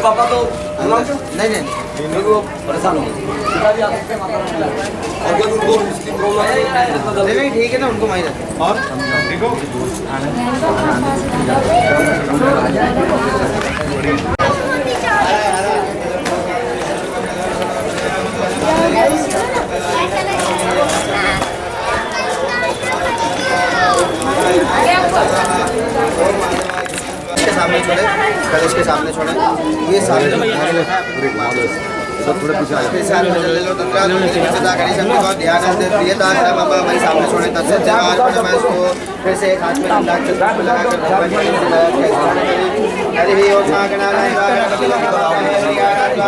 पापा तो नहीं वो परेशान हो गए पिताजी आ सकते हैं माता रानी और अगर उनको इसकी प्रॉब्लम है नहीं ठीक है ना उनको माही रहता और ठीक हो सामने छोड़े कलश के सामने छोड़े ये सारे सब थोड़े पीछे आ जाओ सारे ले लो दुर्गा सदा करी शक्ति को ध्यान से प्रियता है बाबा वही सामने छोड़े तब से चार पर मैं इसको फिर से एक हाथ में लाख चक्र लगा कर भगवान जी से लगा के स्नान करी हरि ओम नागनारायण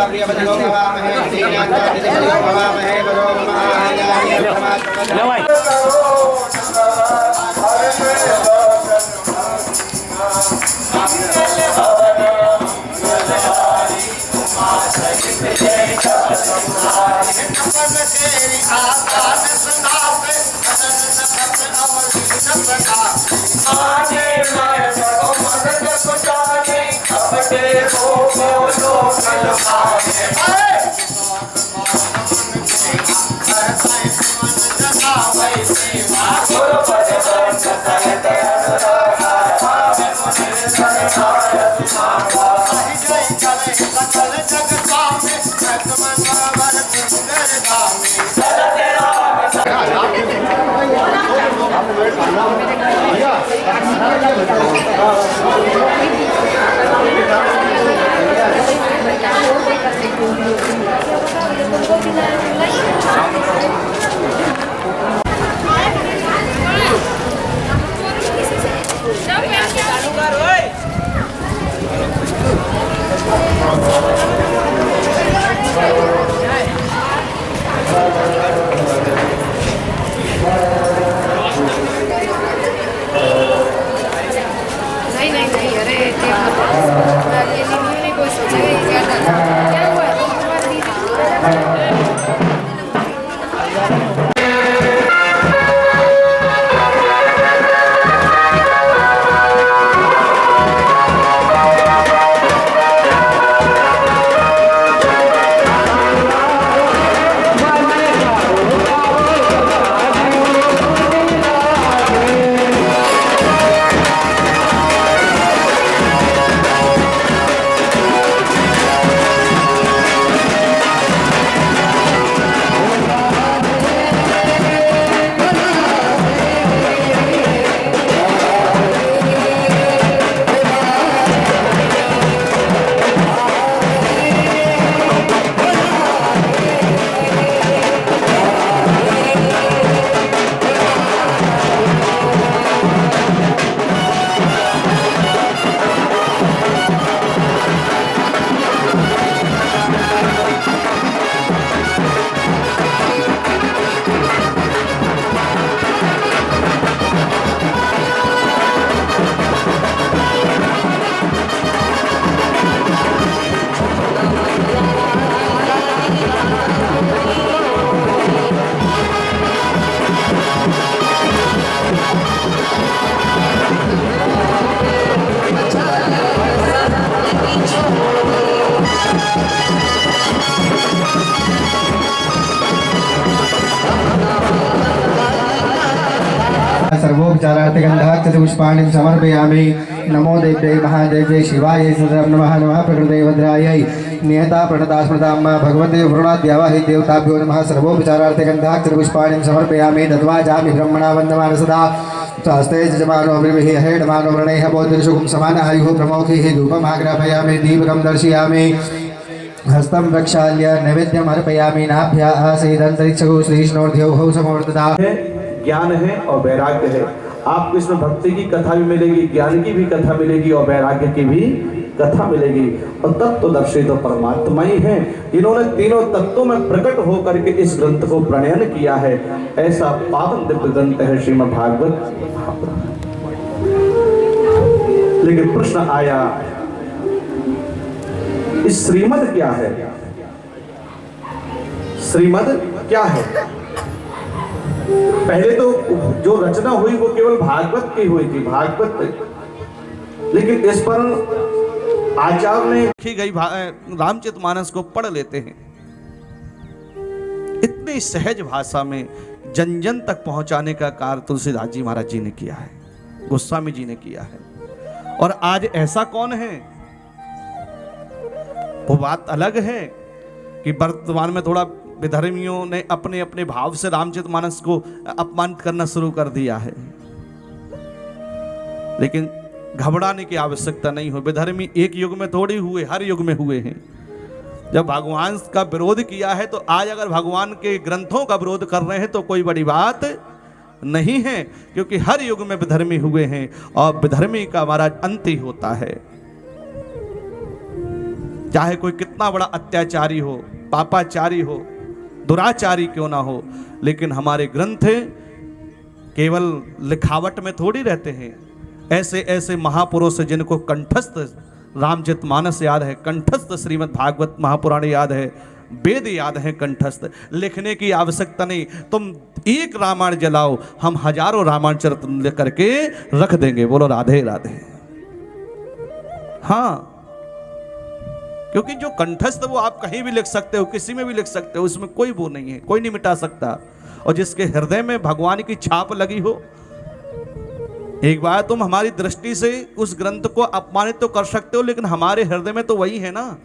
प्रिय बजलो भवामहे श्रीनाथ बजलो भवामहे बरो महायाय परमात्मा सर्वोपचारार्थगन्धात् पुष्पाणि समर्पयामि। नमो देव्यै महादेव्यै शिवाय सदा नमः। नमः प्रकृते भद्रायै नियता प्रणता स्मृतां भगवते वरुणाद्यावाहि देवताभ्यो नमः। सर्वोपचारार्थगन्धात् पुष्पाणि समर्पयामि। दत्वा जामि ब्रह्मणा वन्दमान सदा स्वास्ते जमानो ब्रह्महि हेडमानो वृणैः बोधिर्षुकुं समानायुः प्रमोखिः धूपम् आग्रापयामि। दीपकं दर्शयामि। हस्तं प्रक्षाल्य नैवेद्यम् अर्पयामि। नाभ्याः आसीदन्तरिक्षगो श्रीष्णोर्ध्योः समोर्तदा। ज्ञान है और वैराग्य है। आपको इसमें भक्ति की कथा भी मिलेगी, ज्ञान की भी कथा मिलेगी और वैराग्य की भी कथा मिलेगी। और तत्वदर्शी तो परमात्मा ही है। इन्होंने तीनों तत्वों में प्रकट होकर के इस ग्रंथ को प्रणयन किया है। ऐसा पावन दिव्य ग्रंथ है श्रीमद् भागवत। लेकिन प्रश्न आया, इस श्रीमद् क्या है? श्रीमद् क्या है? पहले तो जो रचना हुई वो केवल भागवत की हुई थी, भागवत। लेकिन इस पर आचार्य ने लिखी गई रामचरितमानस को पढ़ लेते हैं। इतनी सहज भाषा में जन जन तक पहुंचाने का कार्य तुलसीदास जी महाराज जी ने किया है, गोस्वामी जी ने किया है। और आज ऐसा कौन है, वो बात अलग है कि वर्तमान में थोड़ा विधर्मियों ने अपने अपने भाव से रामचरितमानस को अपमानित करना शुरू कर दिया है, लेकिन घबराने की आवश्यकता नहीं हो। विधर्मी एक युग में थोड़ी हुए, हर युग में हुए हैं। जब भगवान का विरोध किया है तो आज अगर भगवान के ग्रंथों का विरोध कर रहे हैं तो कोई बड़ी बात नहीं है, क्योंकि हर युग में विधर्मी हुए हैं और विधर्मी का हमारा अंत ही होता है। चाहे कोई कितना बड़ा अत्याचारी हो, पापाचारी हो, दुराचारी क्यों ना हो, लेकिन हमारे ग्रंथ केवल लिखावट में थोड़ी रहते हैं। ऐसे ऐसे महापुरुष जिनको कंठस्थ रामचरितमानस याद है, कंठस्थ श्रीमद् भागवत महापुराण याद है, वेद याद है कंठस्थ, लिखने की आवश्यकता नहीं। तुम एक रामायण जलाओ, हम हजारों रामायण चरित करके रख देंगे। बोलो राधे राधे। हाँ, क्योंकि जो कंठस्थ वो आप कहीं भी लिख सकते हो, किसी में भी लिख सकते हो, उसमें कोई वो नहीं है, कोई नहीं मिटा सकता। और जिसके हृदय में भगवान की छाप लगी हो, एक बार तुम हमारी दृष्टि से उस ग्रंथ को अपमानित तो कर सकते हो, लेकिन हमारे हृदय में तो वही है ना,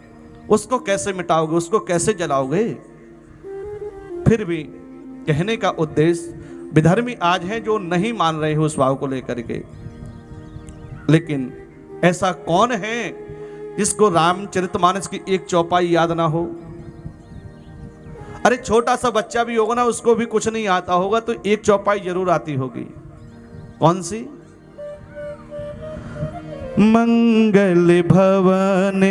उसको कैसे मिटाओगे, उसको कैसे जलाओगे। फिर भी कहने का उद्देश्य, विधर्मी आज हैं जो नहीं मान रहे हो उस भाव को लेकर के, लेकिन ऐसा कौन है जिसको रामचरितमानस की एक चौपाई याद ना हो। अरे छोटा सा बच्चा भी होगा ना, उसको भी कुछ नहीं आता होगा तो एक चौपाई जरूर आती होगी। कौन सी? मंगल भवन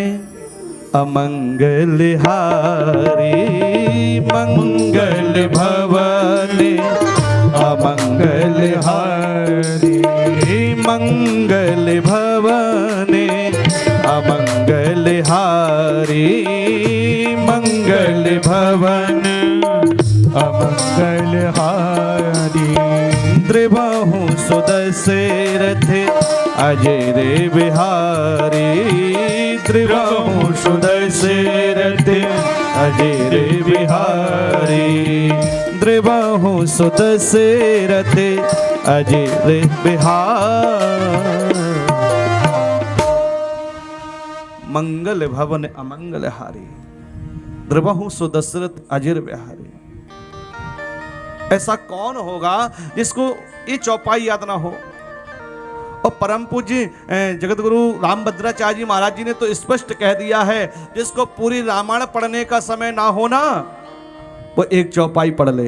अमंगल हारी, मंगल भवन अमंगल हारी, मंगल भवन अमंगल हारी, मंगल भवन अमंगल हारी। द्रिबाहु सुदशरथ अजय बिहारी, द्रिबाहु सुदशरथ अजय बिहारी, द्रिबाहु सुदशरथ अजय बिहारी। मंगल भवन अमंगल हारी, द्रिबाहु सुदशरथ अजय बिहारी। ऐसा कौन होगा जिसको ये चौपाई याद ना हो। और परम पूज्य जगत गुरु रामभद्राचार्य जी महाराज जी ने तो स्पष्ट कह दिया है, जिसको पूरी रामायण पढ़ने का समय ना हो ना, वो एक चौपाई पढ़ ले।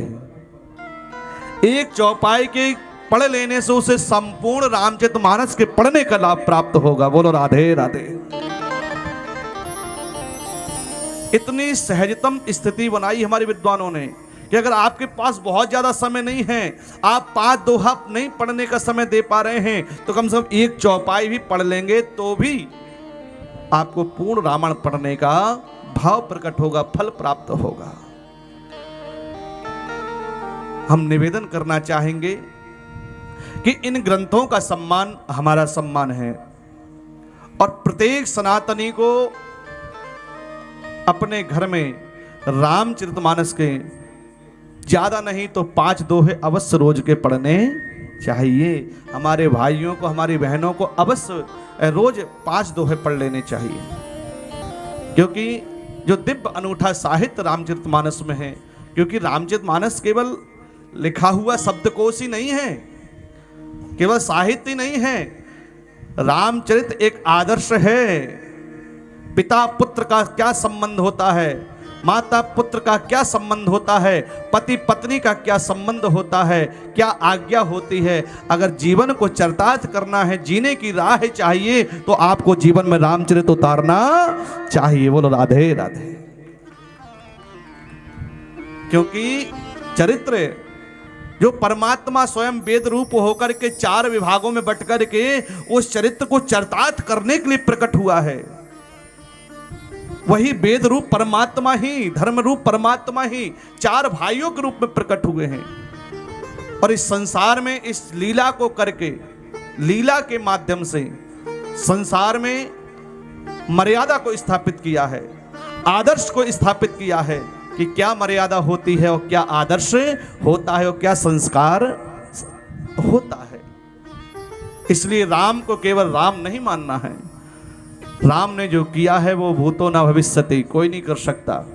एक चौपाई के पढ़ लेने से उसे संपूर्ण रामचरितमानस के पढ़ने का लाभ प्राप्त होगा। बोलो राधे राधे। इतनी सहजतम स्थिति बनाई हमारे विद्वानों ने कि अगर आपके पास बहुत ज्यादा समय नहीं है, आप 5 दोहा नहीं पढ़ने का समय दे पा रहे हैं, तो कम से कम एक चौपाई भी पढ़ लेंगे तो भी आपको पूर्ण रामायण पढ़ने का भाव प्रकट होगा, फल प्राप्त होगा। हम निवेदन करना चाहेंगे कि इन ग्रंथों का सम्मान हमारा सम्मान है और प्रत्येक सनातनी को अपने घर में रामचरितमानस के ज्यादा नहीं तो 5 दोहे अवश्य रोज के पढ़ने चाहिए। हमारे भाइयों को, हमारी बहनों को अवश्य रोज 5 दोहे पढ़ लेने चाहिए, क्योंकि जो दिव्य अनूठा साहित्य रामचरितमानस में है, क्योंकि रामचरितमानस केवल लिखा हुआ शब्दकोश ही नहीं है, केवल साहित्य नहीं है, रामचरित एक आदर्श है। पिता पुत्र का क्या संबंध होता है, माता पुत्र का क्या संबंध होता है, पति पत्नी का क्या संबंध होता है, क्या आज्ञा होती है। अगर जीवन को चरितार्थ करना है, जीने की राह चाहिए, तो आपको जीवन में रामचरित उतारना चाहिए। बोलो राधे राधे। क्योंकि चरित्र जो परमात्मा स्वयं वेद रूप होकर के 4 विभागों में बट कर के उस चरित्र को चरितार्थ करने के लिए प्रकट हुआ है, वही वेद रूप परमात्मा ही, धर्म रूप परमात्मा ही 4 भाइयों के रूप में प्रकट हुए हैं। और इस संसार में इस लीला को करके, लीला के माध्यम से संसार में मर्यादा को स्थापित किया है, आदर्श को स्थापित किया है कि क्या मर्यादा होती है और क्या आदर्श होता है और क्या संस्कार होता है। इसलिए राम को केवल राम नहीं मानना है। राम ने जो किया है वो भूतो न भविष्यति, कोई नहीं कर सकता।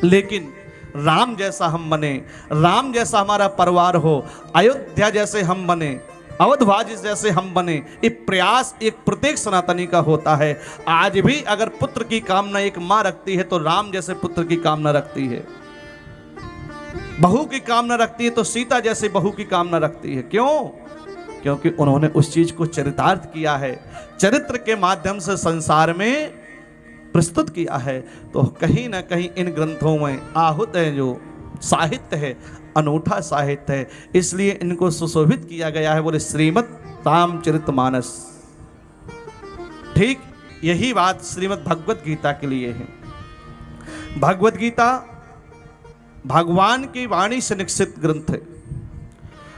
लेकिन राम जैसा हम बने, राम जैसा हमारा परिवार हो, अयोध्या जैसे हम बने, अवधवाज जैसे हम बने, ये प्रयास एक प्रत्येक सनातनी का होता है। आज भी अगर पुत्र की कामना एक माँ रखती है तो राम जैसे पुत्र की कामना रखती है। बहू की कामना रखती है तो सीता जैसे बहू की कामना रखती है। क्यों? क्योंकि उन्होंने उस चीज को चरितार्थ किया है, चरित्र के माध्यम से संसार में प्रस्तुत किया है। तो कहीं ना कहीं इन ग्रंथों में आहूत है जो साहित्य है, अनूठा साहित्य है, इसलिए इनको सुशोभित किया गया है। बोले श्रीमद् रामचरितमानस। ठीक यही बात श्रीमद् भगवत गीता के लिए है। भगवत गीता भगवान की वाणी से निश्चित ग्रंथ है।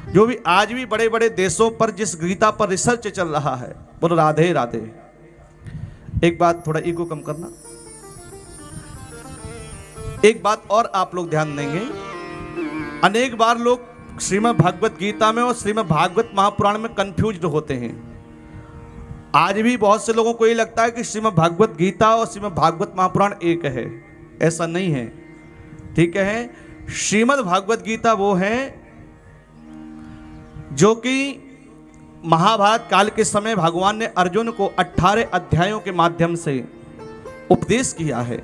जो भी आज भी बड़े बड़े देशों पर जिस गीता पर रिसर्च चल रहा है, बोलो राधे राधे। एक बात, थोड़ा ईगो कम करना। एक बात और आप लोग ध्यान देंगे, अनेक बार लोग श्रीमद् भागवत गीता में और श्रीमद् भागवत महापुराण में कंफ्यूज्ड होते हैं। आज भी बहुत से लोगों को ये लगता है कि श्रीमद् भागवत गीता और श्रीमद् भागवत महापुराण एक है। ऐसा नहीं है, ठीक है। श्रीमद् भागवत गीता वो है जो कि महाभारत काल के समय भगवान ने अर्जुन को 18 अध्यायों के माध्यम से उपदेश किया है।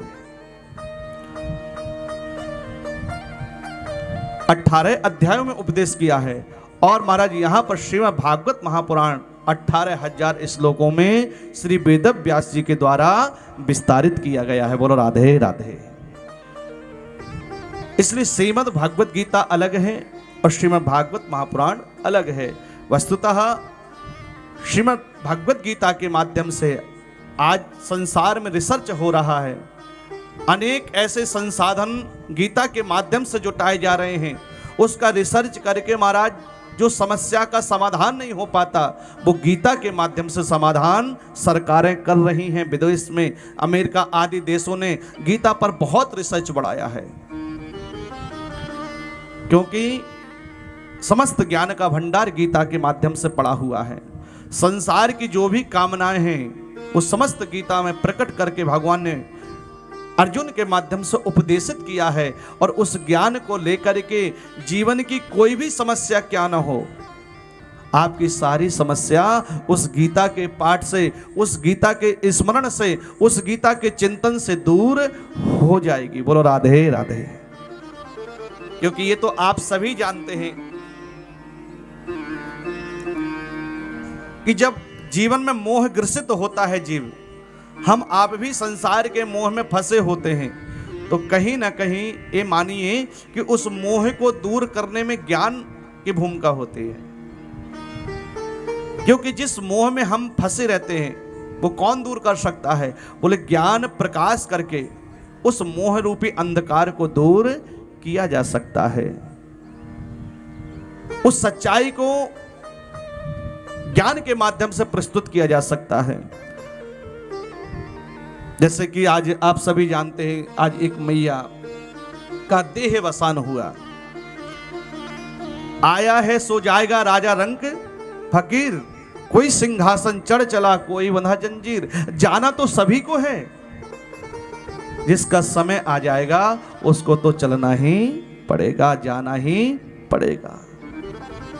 18 अध्यायों में उपदेश किया है। और महाराज यहां पर श्रीमद् भागवत महापुराण 18,000 श्लोकों में श्री वेद व्यास जी के द्वारा विस्तारित किया गया है। बोलो राधे राधे। इसलिए श्रीमद् भागवत गीता अलग है और श्रीमद् भागवत महापुराण अलग है। वस्तुतः श्रीमद् भागवत गीता के माध्यम से आज संसार में रिसर्च हो रहा है। अनेक ऐसे संसाधन गीता के माध्यम से जुटाए जा रहे हैं। उसका रिसर्च करके महाराज जो समस्या का समाधान नहीं हो पाता वो गीता के माध्यम से समाधान सरकारें कर रही हैं। विदेश में अमेरिका आदि देशों ने गीता पर बहुत रिसर्च बढ़ाया है, क्योंकि समस्त ज्ञान का भंडार गीता के माध्यम से पड़ा हुआ है। संसार की जो भी कामनाएं हैं वो समस्त गीता में प्रकट करके भगवान ने अर्जुन के माध्यम से उपदेशित किया है। और उस ज्ञान को लेकर के जीवन की कोई भी समस्या क्या ना हो, आपकी सारी समस्या उस गीता के पाठ से, उस गीता के स्मरण से, उस गीता के चिंतन से दूर हो जाएगी। बोलो राधे राधे। क्योंकि ये तो आप सभी जानते हैं कि जब जीवन में मोह ग्रसित होता है जीव, हम आप भी संसार के मोह में फंसे होते हैं, तो कहीं ना कहीं ये मानिए कि उस मोह को दूर करने में ज्ञान की भूमिका होती है। क्योंकि जिस मोह में हम फंसे रहते हैं वो कौन दूर कर सकता है? बोले ज्ञान प्रकाश करके उस मोह रूपी अंधकार को दूर किया जा सकता है। उस सच्चाई को ज्ञान के माध्यम से प्रस्तुत किया जा सकता है। जैसे कि आज आप सभी जानते हैं, आज एक मैया का देह वसान हुआ। आया है सो जाएगा राजा रंक फकीर, कोई सिंहासन चढ़ चला कोई बंधा जंजीर। जाना तो सभी को है, जिसका समय आ जाएगा उसको तो चलना ही पड़ेगा, जाना ही पड़ेगा।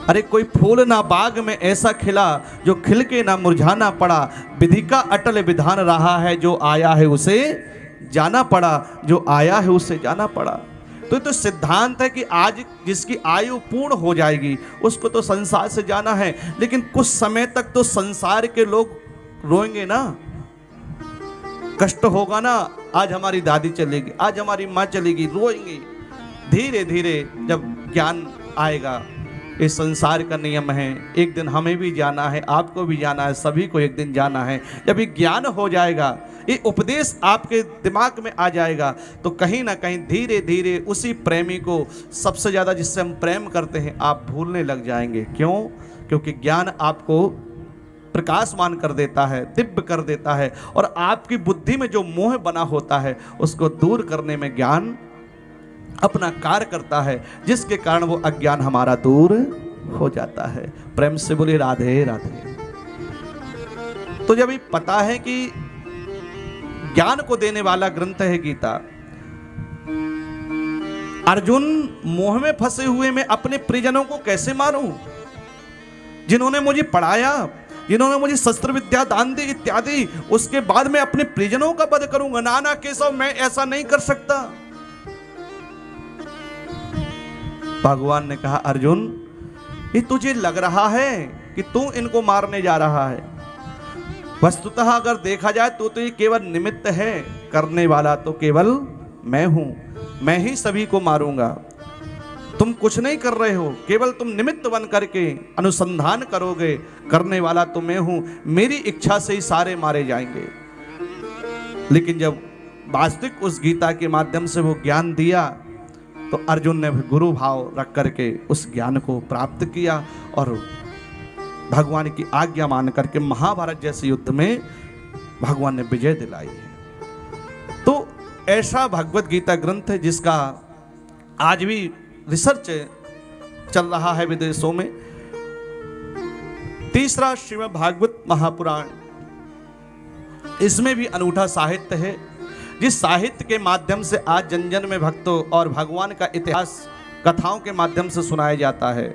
अरे कोई फूल ना बाग में ऐसा खिला जो खिल के ना मुरझाना पड़ा। विधि का अटल विधान रहा है, जो आया है उसे जाना पड़ा, जो आया है उसे जाना पड़ा। तो सिद्धांत है कि आज जिसकी आयु पूर्ण हो जाएगी उसको तो संसार से जाना है। लेकिन कुछ समय तक तो संसार के लोग रोएंगे ना, कष्ट होगा ना। आज हमारी दादी चलेगी, आज हमारी माँ चलेगी, रोएंगे। धीरे धीरे जब ज्ञान आएगा, ये संसार का नियम है, एक दिन हमें भी जाना है, आपको भी जाना है, सभी को एक दिन जाना है। जब ये ज्ञान हो जाएगा, ये उपदेश आपके दिमाग में आ जाएगा, तो कहीं ना कहीं धीरे धीरे उसी प्रेमी को, सबसे ज़्यादा जिससे हम प्रेम करते हैं, आप भूलने लग जाएंगे। क्यों? क्योंकि ज्ञान आपको प्रकाशमान कर देता है, दिव्य कर देता है, और आपकी बुद्धि में जो मोह बना होता है उसको दूर करने में ज्ञान अपना कार्य करता है, जिसके कारण वो अज्ञान हमारा दूर हो जाता है। प्रेम से बोले राधे राधे। तो जब ये पता है कि ज्ञान को देने वाला ग्रंथ है गीता, अर्जुन मोह में फंसे हुए मैं अपने परिजनों को कैसे मारूं, जिन्होंने मुझे पढ़ाया, जिन्होंने मुझे शस्त्र विद्या दान दी इत्यादि, उसके बाद मैं अपने परिजनों का वध करूंगा? नाना केशव, मैं ऐसा नहीं कर सकता। भगवान ने कहा, अर्जुन ये तुझे लग रहा है कि तू इनको मारने जा रहा है, वस्तुतः अगर देखा जाए तो ये केवल निमित्त है, करने वाला तो केवल मैं हूं, मैं ही सभी को मारूंगा। तुम कुछ नहीं कर रहे हो, केवल तुम निमित्त बन करके अनुसंधान करोगे, करने वाला तो मैं हूं, मेरी इच्छा से ही सारे मारे जाएंगे। लेकिन जब वास्तविक उस गीता के माध्यम से वो ज्ञान दिया तो अर्जुन ने भी गुरु भाव रख करके उस ज्ञान को प्राप्त किया और भगवान की आज्ञा मान करके महाभारत जैसे युद्ध में भगवान ने विजय दिलाई है। तो ऐसा भगवत गीता ग्रंथ है जिसका आज भी रिसर्च चल रहा है विदेशों में। तीसरा श्रीमद् भागवत महापुराण, इसमें भी अनूठा साहित्य है, जिस साहित्य के माध्यम से आज जन जन में भक्तों और भगवान का इतिहास कथाओं के माध्यम से सुनाया जाता है।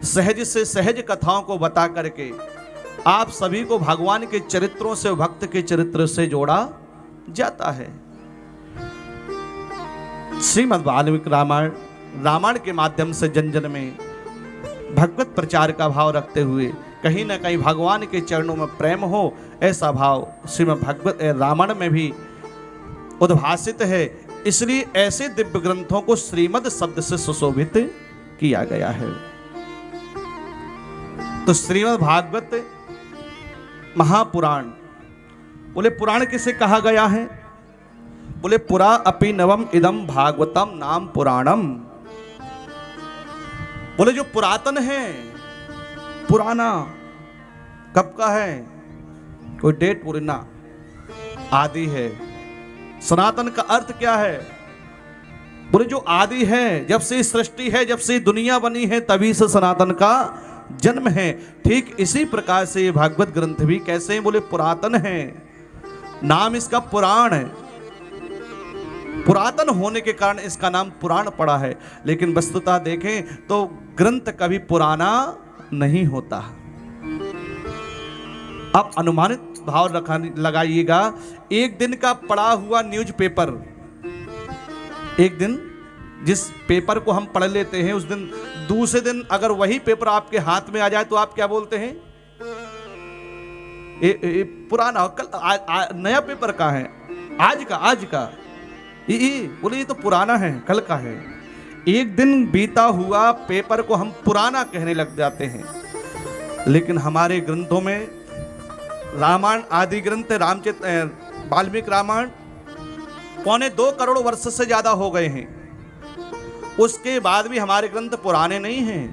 सहज से सहज कथाओं को बता करके आप सभी को भगवान के चरित्रों से, भक्त के चरित्र से जोड़ा जाता है। श्रीमद् वाल्मीकि रामायण, रामायण के माध्यम से जन जन में भगवत प्रचार का भाव रखते हुए कहीं ना कहीं भगवान के चरणों में प्रेम हो, ऐसा भाव श्रीमद् भगवत रामायण में भी उद्भासित है। इसलिए ऐसे दिव्य ग्रंथों को श्रीमद् शब्द से सुशोभित किया गया है। तो श्रीमद् भागवत महापुराण, बोले पुराण किसे कहा गया है? बोले पुरा अपि नवम इदम भागवतम नाम पुराणम। बोले जो पुरातन है, पुराना कब का है, कोई डेट पूरी ना, आदि है। सनातन का अर्थ क्या है? बोले जो आदि है, जब से सृष्टि है, जब से दुनिया बनी है, तभी से सनातन का जन्म है। ठीक इसी प्रकार से ये भागवत ग्रंथ भी कैसे हैं? बोले पुरातन है, नाम इसका पुराण है। पुरातन होने के कारण इसका नाम पुराण पड़ा है। लेकिन वस्तुतः देखें तो ग्रंथ कभी पुराना नहीं होता। आप अनुमानित भाव लगाइएगा, एक दिन का पढ़ा हुआ न्यूज़पेपर, एक दिन जिस पेपर को हम पढ़ लेते हैं, उस दिन दूसरे दिन अगर वही पेपर आपके हाथ में आ जाए तो आप क्या बोलते हैं? ये पुराना, कल नया पेपर का है, आज का बोले ये तो पुराना है, कल का है। एक दिन बीता हुआ पेपर को हम पुराना कहने लग जाते हैं। लेकिन हमारे ग्रंथों में रामायण आदि ग्रंथ, वाल्मीकि रामायण 2.25 करोड़ वर्ष से ज्यादा हो गए हैं, उसके बाद भी हमारे ग्रंथ पुराने नहीं हैं।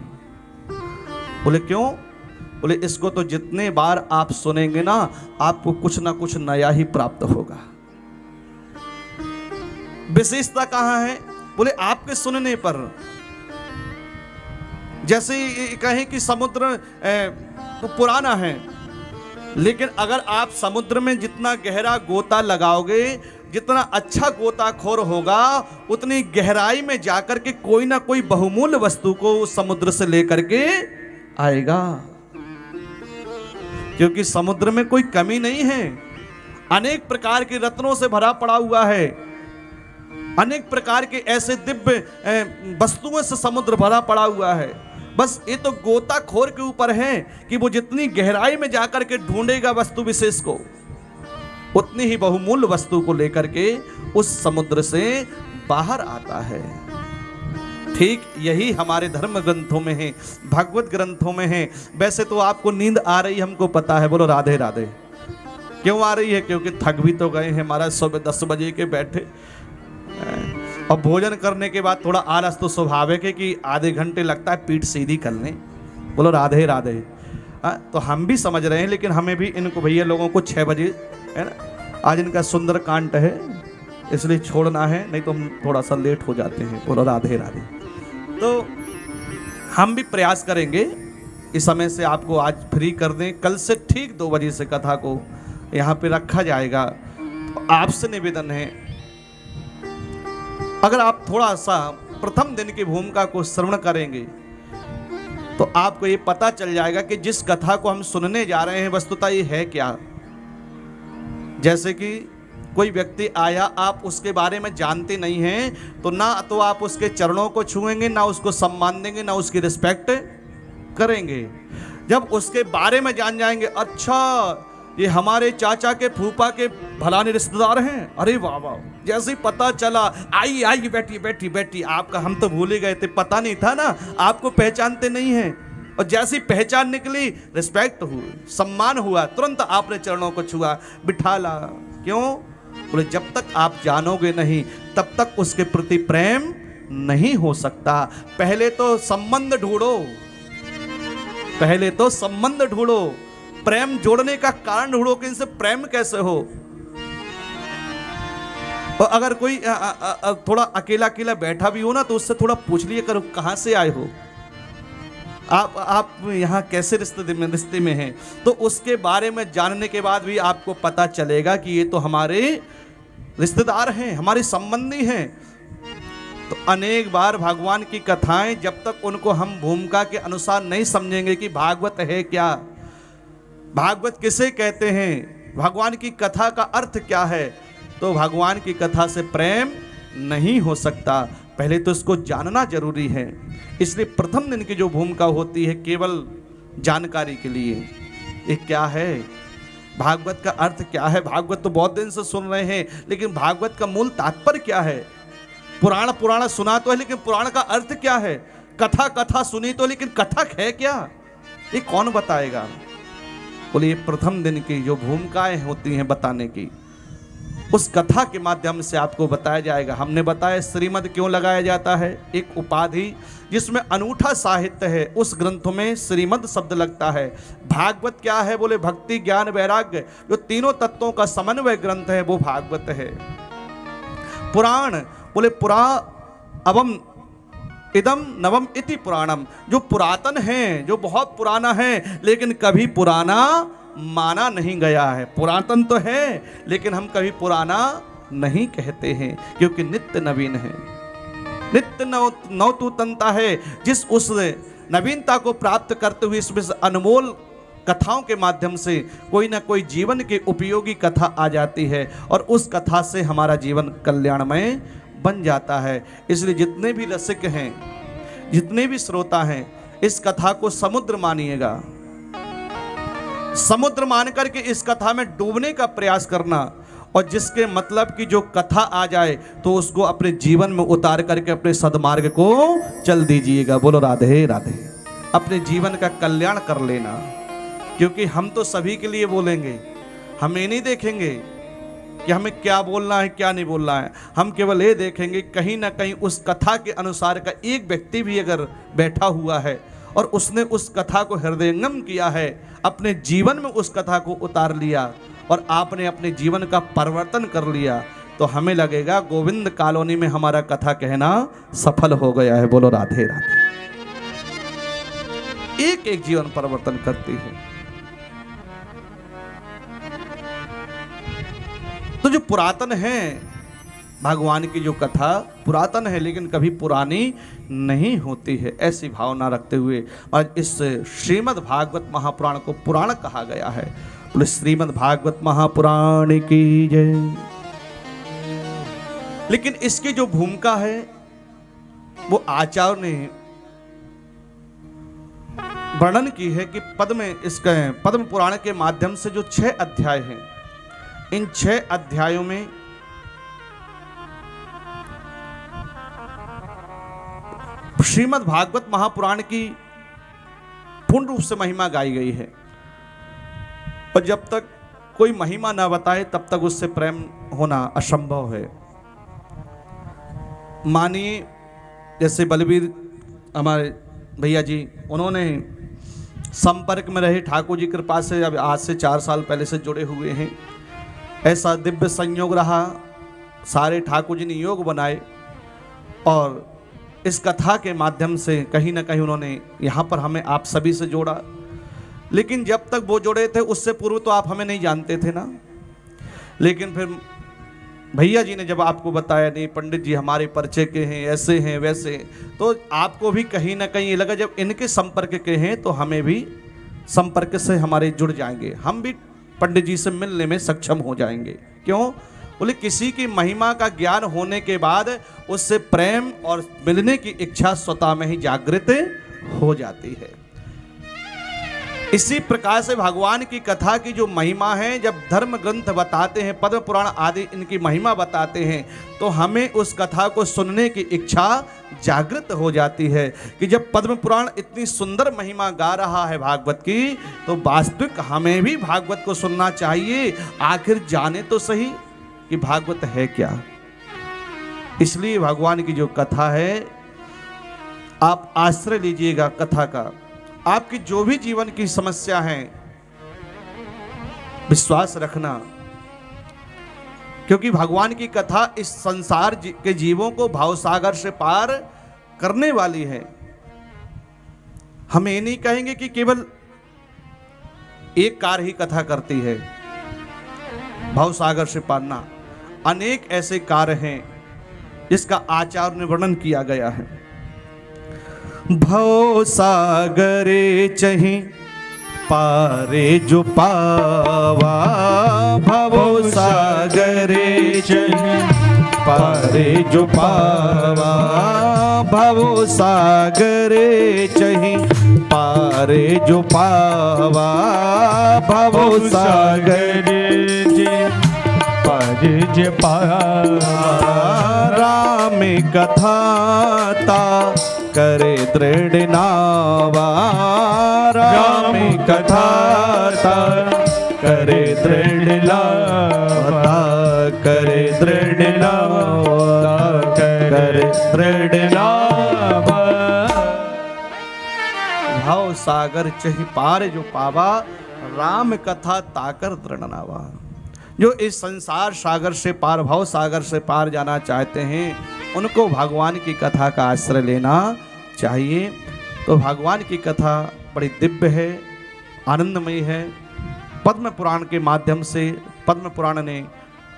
बोले क्यों? बोले इसको तो जितने बार आप सुनेंगे ना, आपको कुछ ना कुछ नया ही प्राप्त होगा। विशेषता कहां है? बोले आपके सुनने पर, जैसे कहें कि समुद्र तो पुराना है, लेकिन अगर आप समुद्र में जितना गहरा गोता लगाओगे, जितना अच्छा गोताखोर होगा, उतनी गहराई में जाकर के कोई ना कोई बहुमूल्य वस्तु को उस समुद्र से लेकर के आएगा। क्योंकि समुद्र में कोई कमी नहीं है, अनेक प्रकार के रत्नों से भरा पड़ा हुआ है, अनेक प्रकार के ऐसे दिव्य वस्तुओं से समुद्र भरा पड़ा हुआ है। बस ये तो गोताखोर के ऊपर है कि वो जितनी गहराई में जाकर के ढूंढेगा वस्तु विशेष को, उतनी ही बहुमूल्य वस्तु को लेकर के उस समुद्र से बाहर आता है। ठीक यही हमारे धर्म ग्रंथों में है, भागवत ग्रंथों में है। वैसे तो आपको नींद आ रही, हमको पता है, बोलो राधे राधे। क्यों आ रही है? क्योंकि थक भी तो गए हैं, हमारा सुबह 10 बजे के बैठे, और भोजन करने के बाद थोड़ा आलस तो स्वाभाविक है कि आधे घंटे लगता है पीठ सीधी करने। बोलो राधे राधे। तो हम भी समझ रहे हैं, लेकिन हमें भी इनको भैया लोगों को 6 बजे है ना, आज इनका सुंदर कांड है इसलिए छोड़ना है, नहीं तो हम थोड़ा सा लेट हो जाते हैं। बोलो राधे राधे। तो हम भी प्रयास करेंगे इस समय से आपको आज फ्री कर दें, कल से ठीक 2 बजे से कथा को यहाँ पे रखा जाएगा। आपसे निवेदन है, अगर आप थोड़ा सा प्रथम दिन की भूमिका को श्रवण करेंगे तो आपको ये पता चल जाएगा कि जिस कथा को हम सुनने जा रहे हैं वस्तुतः ये है क्या। जैसे कि कोई व्यक्ति आया, आप उसके बारे में जानते नहीं हैं, तो ना तो आप उसके चरणों को छुएंगे, ना उसको सम्मान देंगे, ना उसकी रिस्पेक्ट करेंगे। जब उसके बारे में जान जाएंगे, अच्छा ये हमारे चाचा के फूफा के भलाने रिश्तेदार हैं, अरे वाह वाह, जैसे ही पता चला, आई आई बैठी बैठी बैठी, आपका हम तो भूल ही गए थे, पता नहीं था ना, आपको पहचानते नहीं हैं। और जैसी पहचान निकली, रिस्पेक्ट हुई, सम्मान हुआ, तुरंत आपने चरणों को छुआ, बिठाला। क्यों? बोले जब तक आप जानोगे नहीं तब तक उसके प्रति प्रेम नहीं हो सकता। पहले तो संबंध ढूंढो, पहले तो संबंध ढूंढो, प्रेम जोड़ने का कारण ढूंढो कि इनसे प्रेम कैसे हो। और अगर कोई थोड़ा अकेला अकेला बैठा भी हो ना, तो उससे थोड़ा पूछ लिए करो कहाँ से आए हो, आप यहाँ कैसे रिश्ते में हैं। तो उसके बारे में जानने के बाद भी आपको पता चलेगा कि ये तो हमारे रिश्तेदार हैं, हमारे संबंधी हैं। तो अनेक बार भगवान की कथाएं जब तक उनको हम भूमिका के अनुसार नहीं समझेंगे कि भागवत है क्या, भागवत किसे कहते हैं, भगवान की कथा का अर्थ क्या है, तो भगवान की कथा से प्रेम नहीं हो सकता। पहले तो इसको जानना जरूरी है। इसलिए प्रथम दिन की जो भूमिका होती है केवल जानकारी के लिए, ये क्या है, भागवत का अर्थ क्या है। भागवत तो बहुत दिन से सुन रहे हैं, लेकिन भागवत का मूल तात्पर्य क्या है। पुराण सुना तो है, लेकिन पुराण का अर्थ क्या है। कथा सुनी तो, लेकिन कथक है क्या, ये कौन बताएगा। बोले ये प्रथम दिन की जो भूमिकाएं होती हैं बताने की, उस कथा के माध्यम से आपको बताया जाएगा। हमने बताया श्रीमद् क्यों लगाया जाता है, एक उपाधि जिसमें अनूठा साहित्य है, उस ग्रंथ में श्रीमद् शब्द लगता है। भागवत क्या है, बोले भक्ति ज्ञान वैराग्य जो तीनों तत्वों का समन्वय ग्रंथ है, वो भागवत है। पुराण बोले पुरा अवम इदम नवम इति पुराणम, जो पुरातन है, जो बहुत पुराना है, लेकिन कभी पुराना माना नहीं गया है। पुरातन तो है, लेकिन हम कभी पुराना नहीं कहते हैं, क्योंकि नित्य नवीन है, नित्य नवतुतनता है। जिस उस नवीनता को प्राप्त करते हुए इसमें अनमोल कथाओं के माध्यम से कोई ना कोई जीवन की उपयोगी कथा आ जाती है, और उस कथा से हमारा जीवन कल्याणमय बन जाता है। इसलिए जितने भी रसिक हैं, जितने भी श्रोता हैं, इस कथा को समुद्र मानिएगा। समुद्र मान करके इस कथा में डूबने का प्रयास करना, और जिसके मतलब की जो कथा आ जाए तो उसको अपने जीवन में उतार करके अपने सद्मार्ग को चल दीजिएगा। बोलो राधे राधे। अपने जीवन का कल्याण कर लेना, क्योंकि हम तो सभी के लिए बोलेंगे, हम ये नहीं देखेंगे कि हमें क्या बोलना है क्या नहीं बोलना है। हम केवल ये देखेंगे कहीं ना कहीं उस कथा के अनुसार का एक व्यक्ति भी अगर बैठा हुआ है और उसने उस कथा को हृदयंगम किया है, अपने जीवन में उस कथा को उतार लिया और आपने अपने जीवन का परिवर्तन कर लिया, तो हमें लगेगा गोविंद कॉलोनी में हमारा कथा कहना सफल हो गया है। बोलो राधे राधे। एक एक जीवन परिवर्तन करती है। तो जो पुरातन है, भगवान की जो कथा पुरातन है, लेकिन कभी पुरानी नहीं होती है, ऐसी भावना रखते हुए आज इस श्रीमद् भागवत महापुराण को पुराण कहा गया है। बोले श्रीमद् भागवत महापुराण की जय। लेकिन इसकी जो भूमिका है वो आचार्य ने वर्णन की है कि पद्म पुराण के माध्यम से जो 6 अध्याय हैं, इन 6 अध्यायों में श्रीमद् भागवत महापुराण की पूर्ण रूप से महिमा गाई गई है। और जब तक कोई महिमा ना बताए तब तक उससे प्रेम होना असंभव है। मानिए जैसे बलबीर हमारे भैया जी, उन्होंने संपर्क में रहे, ठाकुर जी कृपा से अब आज से 4 साल पहले से जुड़े हुए हैं। ऐसा दिव्य संयोग रहा, सारे ठाकुर जी ने योग बनाए और इस कथा के माध्यम से कहीं ना कहीं उन्होंने यहाँ पर हमें आप सभी से जोड़ा। लेकिन जब तक वो जुड़े थे उससे पूर्व तो आप हमें नहीं जानते थे ना। लेकिन फिर भैया जी ने जब आपको बताया, नहीं पंडित जी हमारे परिचय के हैं, ऐसे हैं वैसे हैं, तो आपको भी कहीं ना कहीं ये लगा जब इनके संपर्क के हैं तो हमें भी संपर्क से हमारे जुड़ जाएंगे, हम भी पंडित जी से मिलने में सक्षम हो जाएंगे। क्यों? बोले किसी की महिमा का ज्ञान होने के बाद उससे प्रेम और मिलने की इच्छा स्वतः में ही जागृत हो जाती है। इसी प्रकार से भगवान की कथा की जो महिमा है, जब धर्म ग्रंथ बताते हैं, पद्म पुराण आदि इनकी महिमा बताते हैं, तो हमें उस कथा को सुनने की इच्छा जागृत हो जाती है कि जब पद्म पुराण इतनी सुंदर महिमा गा रहा है भागवत की, तो वास्तविक हमें भी भागवत को सुनना चाहिए। आखिर जाने तो सही कि भागवत है क्या। इसलिए भगवान की जो कथा है, आप आश्रय लीजिएगा कथा का। आपकी जो भी जीवन की समस्या है, विश्वास रखना, क्योंकि भगवान की कथा इस संसार के जीवों को भावसागर से पार करने वाली है। हम ये नहीं कहेंगे कि केवल एक कार ही कथा करती है भावसागर से पारना। अनेक ऐसे कार्य हैं जिसका आचार्य ने वर्णन किया गया है। भव सागरे चहि पारे जो पावा, भव सागरे चहि पारे जो पावा, भव सागरे चहि पारे जो पावा, भव सागरे पारे जो पावा। राम कथा ता करे दृढ़ नावा, राम कथा करे दृढ़ नावा, करे दृढ़ नावा, करे दृढ़ नावा। भाव सागर चहि पार जो पावा, राम कथा ताकर दृढ़ नावा। जो इस संसार सागर से पार, भाव सागर से पार जाना चाहते हैं, उनको भगवान की कथा का आश्रय लेना चाहिए। तो भगवान की कथा बड़ी दिव्य है, आनंदमयी है। पद्म पुराण के माध्यम से पद्म पुराण ने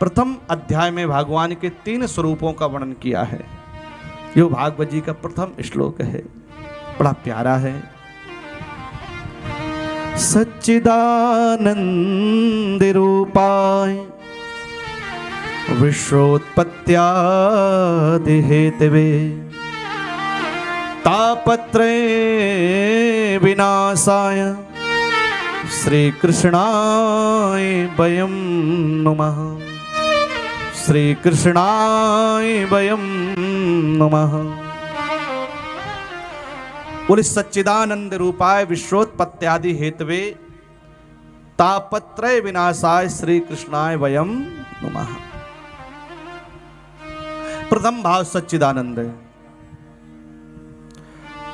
प्रथम अध्याय में भगवान के 3 स्वरूपों का वर्णन किया है। जो भागवत जी का प्रथम श्लोक है, बड़ा प्यारा है। सच्चिदानंद रूपाय विश्वोत्पत्त्यादि हेतवे, तापत्रय विनाशाय श्री कृष्णाय वयं नमः, श्री कृष्णाय वयं नमः। बोले सच्चिदानंद रूपाय विश्वोत्पत्त्यादि हेतवे, तापत्रय विनाशाय श्री कृष्णाय वयं नमः। प्रथम भाव सच्चिदानंद है।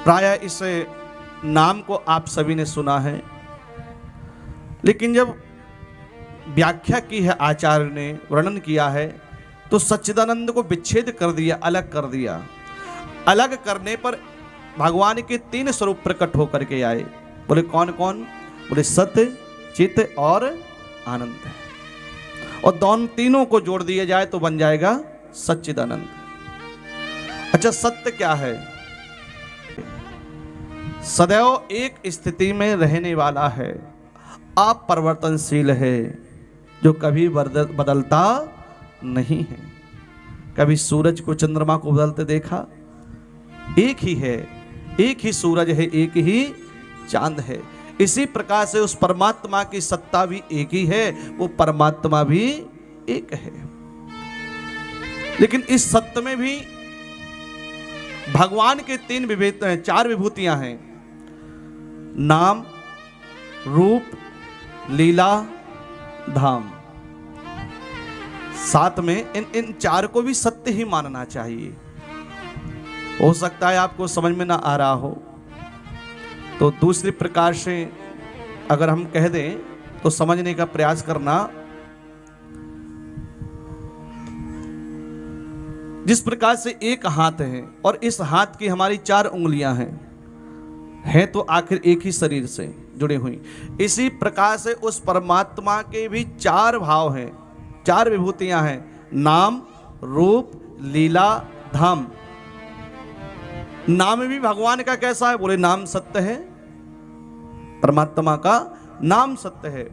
प्रायः इस नाम को आप सभी ने सुना है, लेकिन जब व्याख्या की है आचार्य ने, वर्णन किया है, तो सच्चिदानंद को विच्छेद कर दिया, अलग कर दिया। अलग करने पर भगवान के 3 स्वरूप प्रकट होकर के आए। बोले कौन कौन? बोले सत्य, चित्त और आनंद। और दोनों तीनों को जोड़ दिया जाए तो बन जाएगा सच्चिदानंद। अच्छा, सत्य क्या है? सदैव एक स्थिति में रहने वाला है, अपरिवर्तनशील है, जो कभी बदलता नहीं है। कभी सूरज को चंद्रमा को बदलते देखा? एक ही है, एक ही सूरज है, एक ही चांद है। इसी प्रकार से उस परमात्मा की सत्ता भी एक ही है, वो परमात्मा भी एक है। लेकिन इस सत्य में भी भगवान के 4 विभूतियां हैं। नाम, रूप, लीला, धाम। साथ में इन 4 को भी सत्य ही मानना चाहिए। हो सकता है आपको समझ में ना आ रहा हो, तो दूसरी प्रकार से अगर हम कह दें तो समझने का प्रयास करना, जिस प्रकार से एक हाथ है और इस हाथ की हमारी 4 उंगलियां हैं तो आखिर एक ही शरीर से जुड़ी हुई, इसी प्रकार से उस परमात्मा के भी 4 भाव हैं, 4 विभूतियां हैं, नाम, रूप, लीला, धाम। नाम भी भगवान का कैसा है? बोले नाम सत्य है, परमात्मा का नाम सत्य है,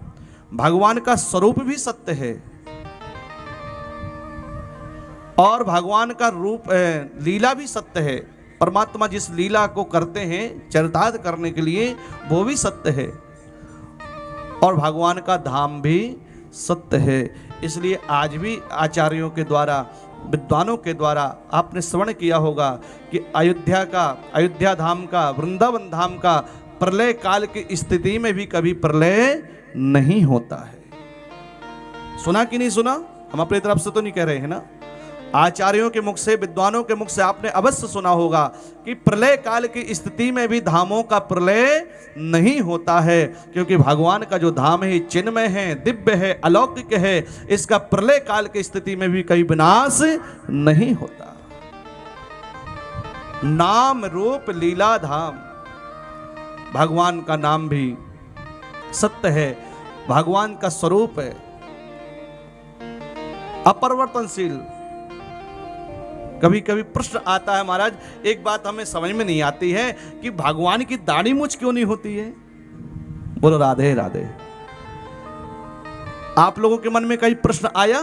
भगवान का स्वरूप भी सत्य है और भगवान का रूप लीला भी सत्य है। परमात्मा जिस लीला को करते हैं चरितार्थ करने के लिए वो भी सत्य है और भगवान का धाम भी सत्य है। इसलिए आज भी आचार्यों के द्वारा, विद्वानों के द्वारा आपने श्रवण किया होगा कि अयोध्या धाम का, वृंदावन धाम का प्रलय काल की स्थिति में भी कभी प्रलय नहीं होता है। सुना कि नहीं सुना? हम अपनी तरफ से तो नहीं कह रहे हैं ना, आचार्यों के मुख से, विद्वानों के मुख से आपने अवश्य सुना होगा कि प्रलय काल की स्थिति में भी धामों का प्रलय नहीं होता है, क्योंकि भगवान का जो धाम है चिन्मय है, दिव्य है, अलौकिक है, इसका प्रलय काल की स्थिति में भी कभी विनाश नहीं होता। नाम, रूप, लीला, धाम, भगवान का नाम भी सत्य है, भगवान का स्वरूप है अपरिवर्तनशील। कभी कभी प्रश्न आता है महाराज, एक बात हमें समझ में नहीं आती है कि भगवान की दाढ़ी मूछ क्यों नहीं होती है? बोलो राधे राधे। आप लोगों के मन में कई प्रश्न आया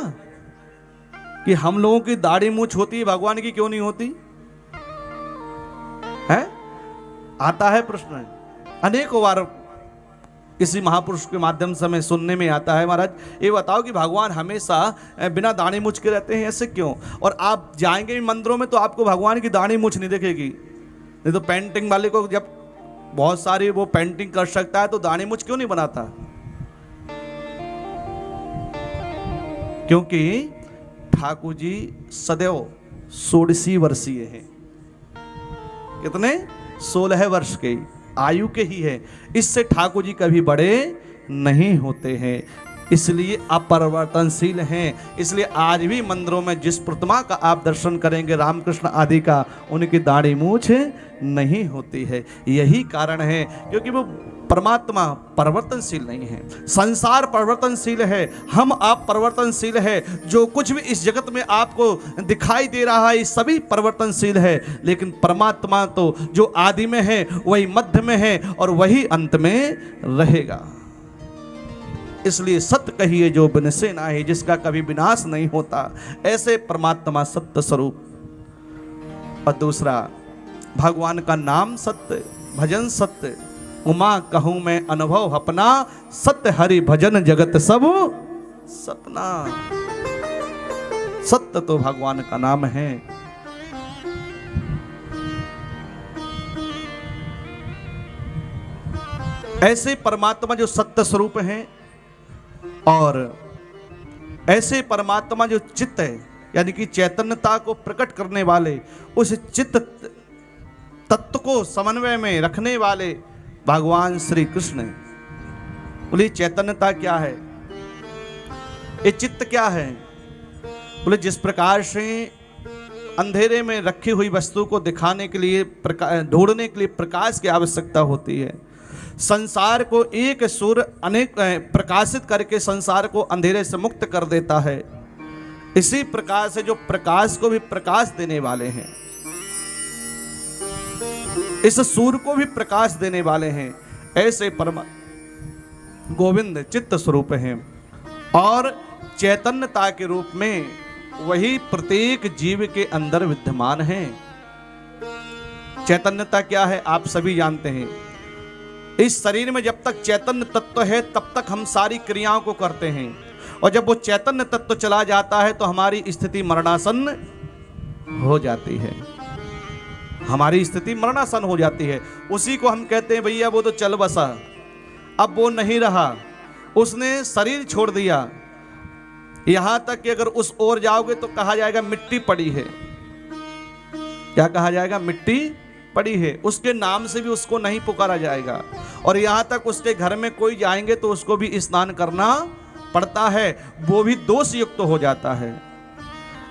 कि हम लोगों की दाढ़ी मूछ होती है, भगवान की क्यों नहीं होती है? आता है प्रश्न, अनेकों बार किसी महापुरुष के माध्यम से हमें सुनने में आता है, महाराज ये बताओ कि भगवान हमेशा बिना दाढ़ी मूछ के रहते हैं, ऐसे क्यों? और आप जाएंगे भी मंदिरों में तो आपको भगवान की दाढ़ी मूछ नहीं दिखेगी। नहीं तो पेंटिंग वाले को जब बहुत सारी वो पेंटिंग कर सकता है तो दाढ़ी मूछ क्यों नहीं बनाता? क्योंकि ठाकुर जी सदैव 16 वर्षीय हैं। कितने? 16 वर्ष के आयु के ही है, इससे ठाकुर जी कभी बड़े नहीं होते हैं, इसलिए अपरिवर्तनशील हैं। इसलिए आज भी मंदिरों में जिस प्रतिमा का आप दर्शन करेंगे रामकृष्ण आदि का, उनकी दाढ़ी मूछ नहीं होती है। यही कारण है क्योंकि वो परमात्मा परिवर्तनशील नहीं है, संसार परिवर्तनशील है, हम आप परिवर्तनशील है। जो कुछ भी इस जगत में आपको दिखाई दे रहा है सभी परिवर्तनशील है, लेकिन परमात्मा तो जो आदि में है वही मध्य में है और वही अंत में रहेगा। इसलिए सत्य कहिए जो बिनसे ना है, जिसका कभी विनाश नहीं होता, ऐसे परमात्मा सत्य स्वरूप। और दूसरा, भगवान का नाम सत्य, भजन सत्य, उमा कहूं मैं अनुभव अपना, सत्य हरि भजन जगत सब सपना। सत्य तो भगवान का नाम है। ऐसे परमात्मा जो सत्य स्वरूप हैं और ऐसे परमात्मा जो चित्त है, यानी कि चैतन्यता को प्रकट करने वाले, उस चित्त तत्व को समन्वय में रखने वाले भगवान श्री कृष्ण। बोले चैतन्यता क्या है, ये चित्त क्या है? बोले जिस प्रकार से अंधेरे में रखी हुई वस्तु को दिखाने के लिए, ढूंढने के लिए प्रकाश की आवश्यकता होती है, संसार को एक सूर्य अनेक प्रकाशित करके संसार को अंधेरे से मुक्त कर देता है, इसी प्रकार से जो प्रकाश को भी प्रकाश देने वाले हैं, इस सूर्य को भी प्रकाश देने वाले हैं, ऐसे परम गोविंद चित्त स्वरूप हैं और चैतन्यता के रूप में वही प्रत्येक जीव के अंदर विद्यमान है। चैतन्यता क्या है आप सभी जानते हैं। इस शरीर में जब तक चैतन्य तत्व है तब तक हम सारी क्रियाओं को करते हैं, और जब वो चैतन्य तत्व चला जाता है तो हमारी स्थिति मरणासन्न हो जाती है, हमारी स्थिति मरणासन हो जाती है। उसी को हम कहते हैं भैया वो तो चल बसा, अब वो नहीं रहा, उसने शरीर छोड़ दिया। यहां तक कि अगर उस ओर जाओगे तो कहा जाएगा मिट्टी पड़ी है। क्या कहा जाएगा? मिट्टी पड़ी है, उसके नाम से भी उसको नहीं पुकारा जाएगा। और यहाँ तक उसके घर में कोई जाएंगे तो उसको भी स्नान करना पड़ता है, वो भी दोष युक्त हो जाता है।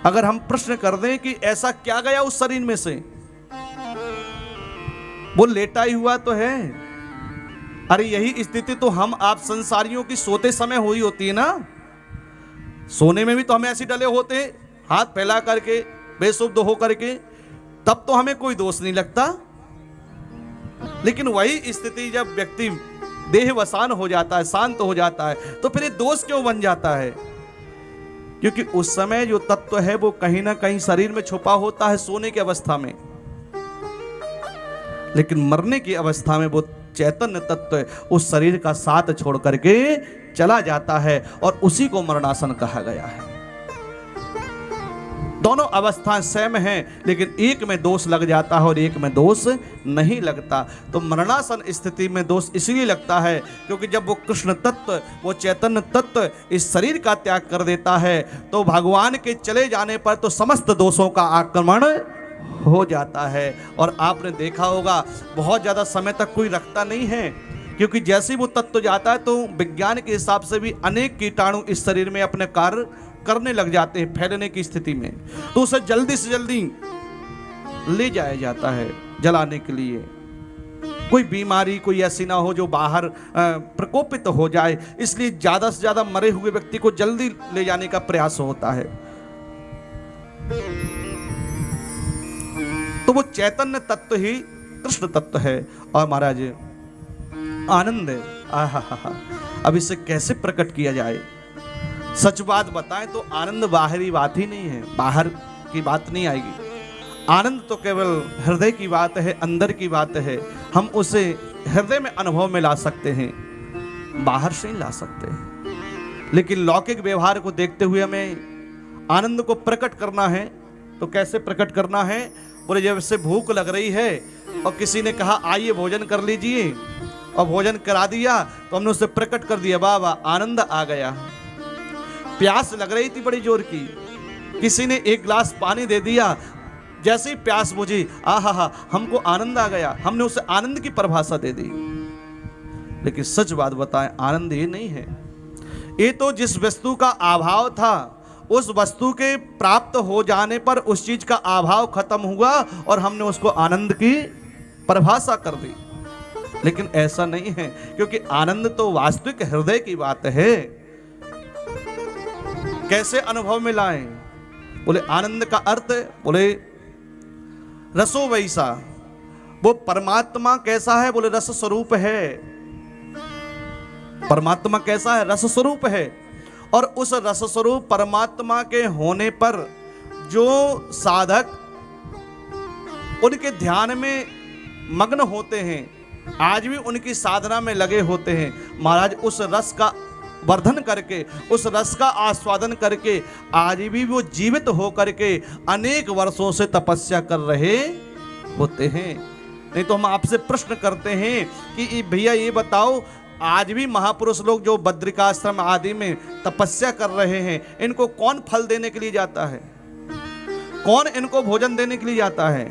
अगर हम प्रश्न कर दें कि ऐसा क्या गया उस शरीर में से, वो लेटा ही हुआ तो है। अरे यही स्थिति तो हम आप संसारियों की सोते समय हुई होती है ना। सोने में भी तो हम ऐसे डले होते हैं, हाथ फैला करके, बेसुध हो करके, तब तो हमें कोई दोष नहीं लगता। लेकिन वही स्थिति जब व्यक्ति देहवसान हो जाता है, शांत हो जाता है, तो फिर ये दोष क्यों बन जाता है? क्योंकि उस समय जो तत्व है वो कहीं ना कहीं शरीर में छुपा होता है सोने की अवस्था में, लेकिन मरने की अवस्था में वो चैतन्य तत्व उस शरीर का साथ छोड़ करके चला जाता है, और उसी को मरणासन कहा गया है। दोनों अवस्थाएं सेम हैं, लेकिन एक में दोष लग जाता है और एक में दोष नहीं लगता। तो मरणासन स्थिति में दोष इसलिए लगता है क्योंकि जब वो कृष्ण तत्व, वो चैतन्य तत्व इस शरीर का त्याग कर देता है, तो भगवान के चले जाने पर तो समस्त दोषों का आक्रमण हो जाता है। और आपने देखा होगा बहुत ज़्यादा समय तक कोई रखता नहीं है, क्योंकि जैसे ही वो तत्व जाता है तो विज्ञान के हिसाब से भी अनेक कीटाणु इस शरीर में अपने कार्य करने लग जाते हैं फैलने की स्थिति में, तो उसे जल्दी से जल्दी ले जाया जाता है जलाने के लिए। कोई बीमारी कोई ऐसी ना हो जो बाहर प्रकोपित हो जाए, इसलिए ज़्यादा से ज़्यादा मरे हुए व्यक्ति को जल्दी ले जाने का प्रयास होता है। तो वो चैतन्य तत्व ही कृष्ण तत्व है। और महाराज आनंद है, आहा, अब इसे कैसे प्रकट किया जाए? सच बात बताएं तो आनंद बाहरी बात ही नहीं है, बाहर की बात नहीं आएगी। आनंद तो केवल हृदय की बात है, अंदर की बात है। हम उसे हृदय में अनुभव में ला सकते हैं, बाहर से नहीं ला सकते। लेकिन लौकिक व्यवहार को देखते हुए हमें आनंद को प्रकट करना है। तो कैसे प्रकट करना है? बोले जैसे भूख लग रही है और किसी ने कहा आइए भोजन कर लीजिए, और भोजन करा दिया तो हमने उसे प्रकट कर दिया, वाह वाह आनंद आ गया। प्यास लग रही थी बड़ी जोर की, किसी ने एक गिलास पानी दे दिया, जैसे ही प्यास बुझी, आहा, हमको आनंद आ गया, हमने उसे आनंद की परिभाषा दे दी। लेकिन सच बात बताएं, आनंद ये नहीं है। ये तो जिस वस्तु का अभाव था, उस वस्तु के प्राप्त हो जाने पर उस चीज का अभाव खत्म हुआ और हमने उसको आनंद की परिभाषा कर दी। लेकिन ऐसा नहीं है, क्योंकि आनंद तो वास्तविक हृदय की बात है। कैसे अनुभव में लाएं? बोले आनंद का अर्थ, बोले रसो वैसा, वो परमात्मा कैसा है? बोले रस स्वरूप है। परमात्मा कैसा है? रस स्वरूप है। और उस रस स्वरूप परमात्मा के होने पर जो साधक उनके ध्यान में मग्न होते हैं, आज भी उनकी साधना में लगे होते हैं, महाराज उस रस का वर्धन करके, उस रस का आस्वादन करके आज भी वो जीवित हो करके अनेक वर्षों से तपस्या कर रहे होते हैं। नहीं तो हम आपसे प्रश्न करते हैं कि भैया ये बताओ, आज भी महापुरुष लोग जो बद्रिकाश्रम आदि में तपस्या कर रहे हैं, इनको कौन फल देने के लिए जाता है? कौन इनको भोजन देने के लिए जाता है?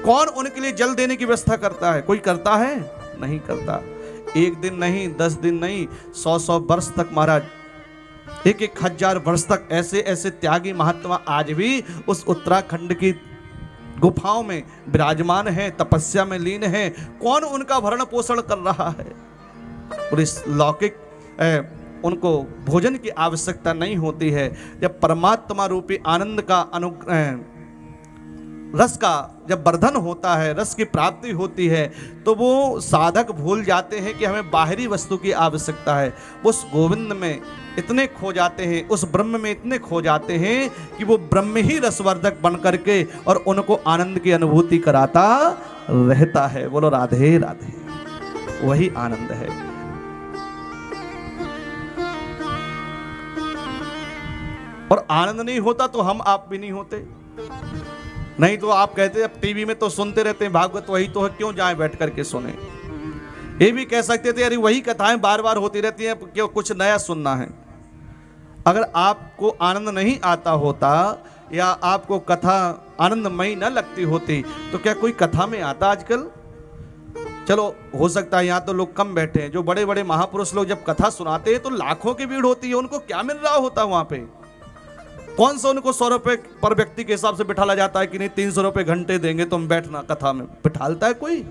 कौन उनके लिए जल देने की व्यवस्था करता है? कोई करता है? नहीं करता। एक दिन नहीं, 10 दिन नहीं, 100 वर्ष तक महाराज, 1,000 वर्ष तक ऐसे ऐसे त्यागी महात्मा आज भी उस उत्तराखंड की गुफाओं में विराजमान है, तपस्या में लीन है। कौन उनका भरण पोषण कर रहा है? और इस लौकिक उनको भोजन की आवश्यकता नहीं होती है। जब परमात्मा रूपी आनंद का रस का जब वर्धन होता है, रस की प्राप्ति होती है, तो वो साधक भूल जाते हैं कि हमें बाहरी वस्तु की आवश्यकता है। उस गोविंद में इतने खो जाते हैं, उस ब्रह्म में इतने खो जाते हैं कि वो ब्रह्म ही रसवर्धक बन करके और उनको आनंद की अनुभूति कराता रहता है। बोलो राधे राधे, वही आनंद है। और आनंद नहीं होता तो हम आप भी नहीं होते। नहीं तो आप कहते अब टीवी में तो सुनते रहते हैं भागवत, वही तो है, क्यों जाएं बैठ करके सुने। ये भी कह सकते थे अरे वही कथाएं बार बार होती रहती हैं, क्यों कुछ नया सुनना है। अगर आपको आनंद नहीं आता होता या आपको कथा आनंदमयी न लगती होती तो क्या कोई कथा में आता आजकल? चलो हो सकता है यहाँ तो लोग कम बैठे हैं, जो बड़े बड़े महापुरुष लोग जब कथा सुनाते हैं तो लाखों की भीड़ होती है। उनको क्या मिल रहा होता है वहां पे? कौन सा उनको 100 रुपए पर व्यक्ति के हिसाब से बिठाला जाता है कि नहीं 300 रुपए घंटे देंगे तुम बैठना कथा में? बिठालता है कोई?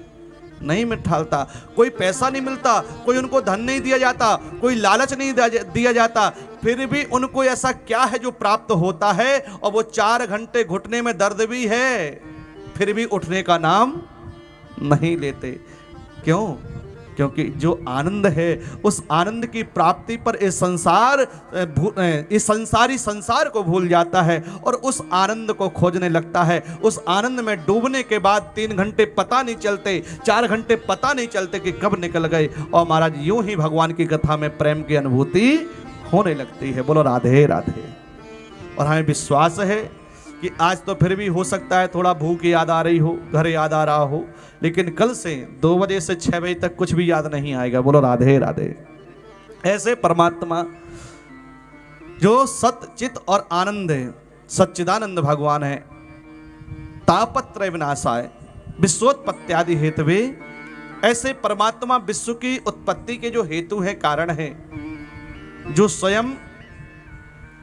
नहीं बिठालता। कोई पैसा नहीं मिलता, कोई उनको धन नहीं दिया जाता, कोई लालच नहीं दिया जाता, फिर भी उनको ऐसा क्या है जो प्राप्त होता है? और वो 4 घंटे घुटने में दर्द भी है फिर भी उठने का नाम नहीं लेते। क्यों? क्योंकि जो आनंद है उस आनंद की प्राप्ति पर इस संसारी संसार को भूल जाता है और उस आनंद को खोजने लगता है। उस आनंद में डूबने के बाद 3 घंटे पता नहीं चलते, 4 घंटे पता नहीं चलते कि कब निकल गए। और महाराज यूं ही भगवान की कथा में प्रेम की अनुभूति होने लगती है। बोलो राधे राधे। और हमें विश्वास है कि आज तो फिर भी हो सकता है थोड़ा भूख याद आ रही हो, घर याद आ रहा हो, लेकिन कल से 2 बजे से 6 बजे तक कुछ भी याद नहीं आएगा। बोलो राधे राधे। ऐसे परमात्मा जो सत चित और आनंद है, सच्चिदानंद भगवान है, तापत्रय विनाशाय विश्वोत्पत्त्यादि हेतवे, ऐसे परमात्मा विश्व की उत्पत्ति के जो हेतु हैं, कारण हैं, जो स्वयं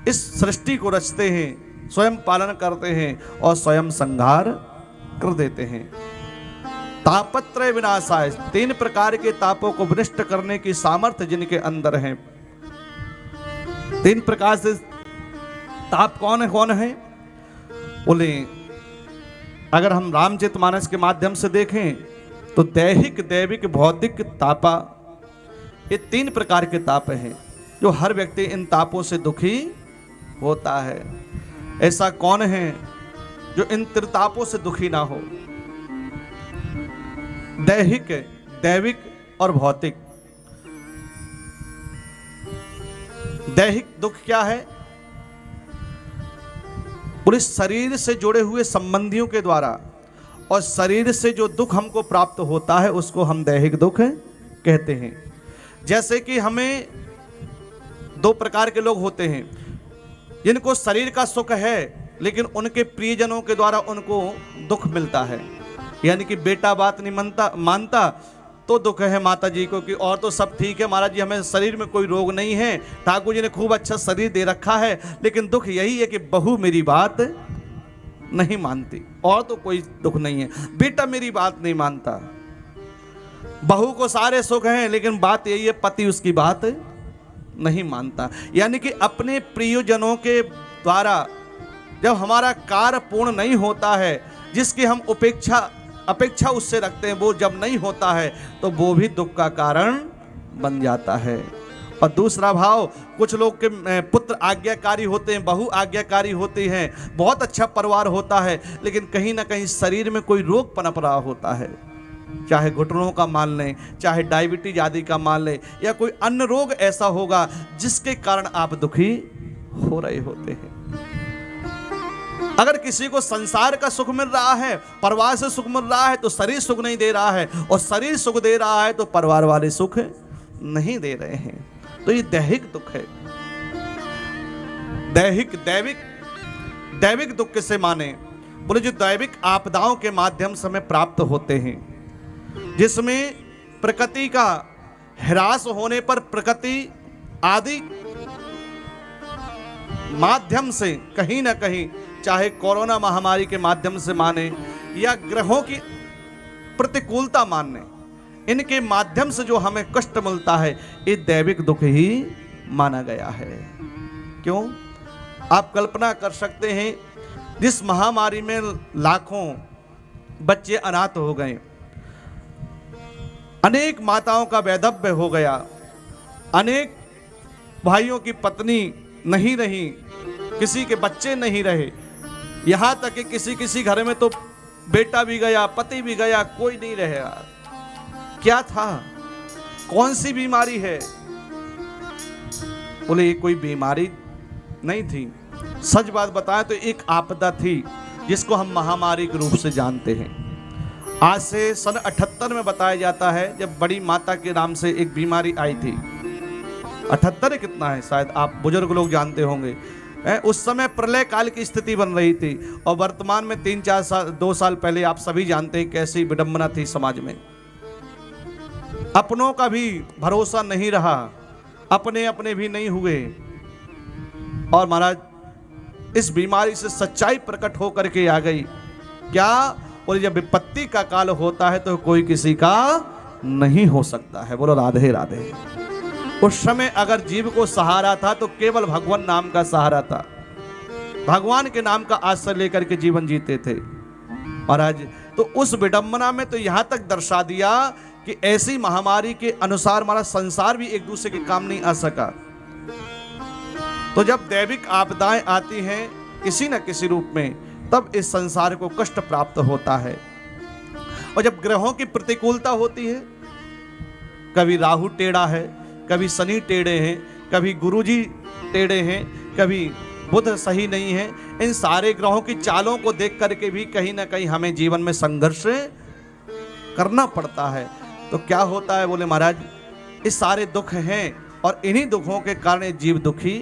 इस सृष्टि को रचते हैं, स्वयं पालन करते हैं और स्वयं संहार कर देते हैं। तापत्रय विनाशाय, 3 प्रकार के तापों को विनष्ट करने की सामर्थ्य जिनके अंदर है। 3 प्रकार से ताप कौन है? बोले अगर हम रामचरितमानस के माध्यम से देखें तो दैहिक, दैविक, भौतिक तापा, ये 3 प्रकार के ताप हैं जो हर व्यक्ति इन तापों से दुखी होता है। ऐसा कौन है जो इन त्रितापों से दुखी ना हो? दैहिक, दैविक और भौतिक। दैहिक दुख क्या है? पूरे शरीर से जुड़े हुए संबंधियों के द्वारा और शरीर से जो दुख हमको प्राप्त होता है उसको हम दैहिक दुख कहते हैं। जैसे कि हमें 2 प्रकार के लोग होते हैं, जिनको शरीर का सुख है लेकिन उनके प्रियजनों के द्वारा उनको दुख मिलता है। यानी कि बेटा बात नहीं मानता तो दुख है माता जी को कि और तो सब ठीक है महाराज जी, हमें शरीर में कोई रोग नहीं है, ठाकुर जी ने खूब अच्छा शरीर दे रखा है, लेकिन दुख यही है कि बहू मेरी बात नहीं मानती। और तो कोई दुख नहीं है, बेटा मेरी बात नहीं मानता। बहू को सारे सुख हैं लेकिन बात यही है पति उसकी बात नहीं मानता। यानी कि अपने प्रियजनों के द्वारा जब हमारा कार्य पूर्ण नहीं होता है, जिसकी हम अपेक्षा उससे रखते हैं, वो जब नहीं होता है तो वो भी दुख का कारण बन जाता है। और दूसरा भाव, कुछ लोग के पुत्र आज्ञाकारी होते हैं, बहू आज्ञाकारी होती हैं, बहुत अच्छा परिवार होता है, लेकिन कहीं ना कहीं शरीर में कोई रोग पनप रहा होता है, चाहे घुटनों का मान लें, चाहे डायबिटीज आदि का मान लें, या कोई अन्य रोग ऐसा होगा जिसके कारण आप दुखी हो रहे होते हैं। अगर किसी को संसार का सुख मिल रहा है, परिवार से सुख मिल रहा है, तो शरीर सुख नहीं दे रहा है, और शरीर सुख दे रहा है तो परिवार वाले सुख नहीं दे रहे हैं, तो ये दैहिक दुख है। दैहिक, दैविक दुख किसे माने? बोले जो दैविक आपदाओं के माध्यम से हमें प्राप्त होते हैं, जिसमें प्रकृति का ह्रास होने पर प्रकृति आदि माध्यम से कहीं ना कहीं, चाहे कोरोना महामारी के माध्यम से माने या ग्रहों की प्रतिकूलता मानने, इनके माध्यम से जो हमें कष्ट मिलता है, ये दैविक दुख ही माना गया है। क्यों? आप कल्पना कर सकते हैं, जिस महामारी में लाखों बच्चे अनाथ हो गए, अनेक माताओं का वैधव्य हो गया, अनेक भाइयों की पत्नी नहीं रही, किसी के बच्चे नहीं रहे, यहां तक कि किसी घर में तो बेटा भी गया, पति भी गया, कोई नहीं रहा। क्या था? कौन सी बीमारी है? बोले ये कोई बीमारी नहीं थी, सच बात बताएं तो एक आपदा थी जिसको हम महामारी के रूप से जानते हैं। आज से सन 78 में बताया जाता है, जब बड़ी माता के नाम से एक बीमारी आई थी। 78 कितना है शायद आप बुजुर्ग लोग जानते होंगे। उस समय प्रलय काल की स्थिति बन रही थी और वर्तमान में 3-4 साल 2 साल पहले आप सभी जानते हैं कैसी विडंबना थी समाज में। अपनों का भी भरोसा नहीं रहा, अपने अपने भी नहीं हुए। और महाराज इस बीमारी से सच्चाई प्रकट होकर के आ गई। क्या बोले, जब विपत्ति का काल होता है तो कोई किसी का नहीं हो सकता है। बोलो राधे राधे। उस समय अगर जीव को सहारा था तो केवल भगवान नाम का सहारा था, भगवान के नाम का आश्रय लेकर के जीवन जीते थे महाराज। तो उस विडंबना में तो यहां तक दर्शा दिया कि ऐसी महामारी के अनुसार हमारा संसार भी एक दूसरे के काम नहीं आ सका। तो जब दैविक आपदाएं आती हैं किसी न किसी रूप में, तब इस संसार को कष्ट प्राप्त होता है। और जब ग्रहों की प्रतिकूलता होती है, कभी राहु टेढ़ा है, कभी शनि टेढ़े हैं, कभी गुरुजी टेढ़े हैं, कभी बुध सही नहीं है, इन सारे ग्रहों की चालों को देख करके भी कहीं ना कहीं हमें जीवन में संघर्ष करना पड़ता है। तो क्या होता है, बोले महाराज इस सारे दुख हैं और इन्हीं दुखों के कारण जीव दुखी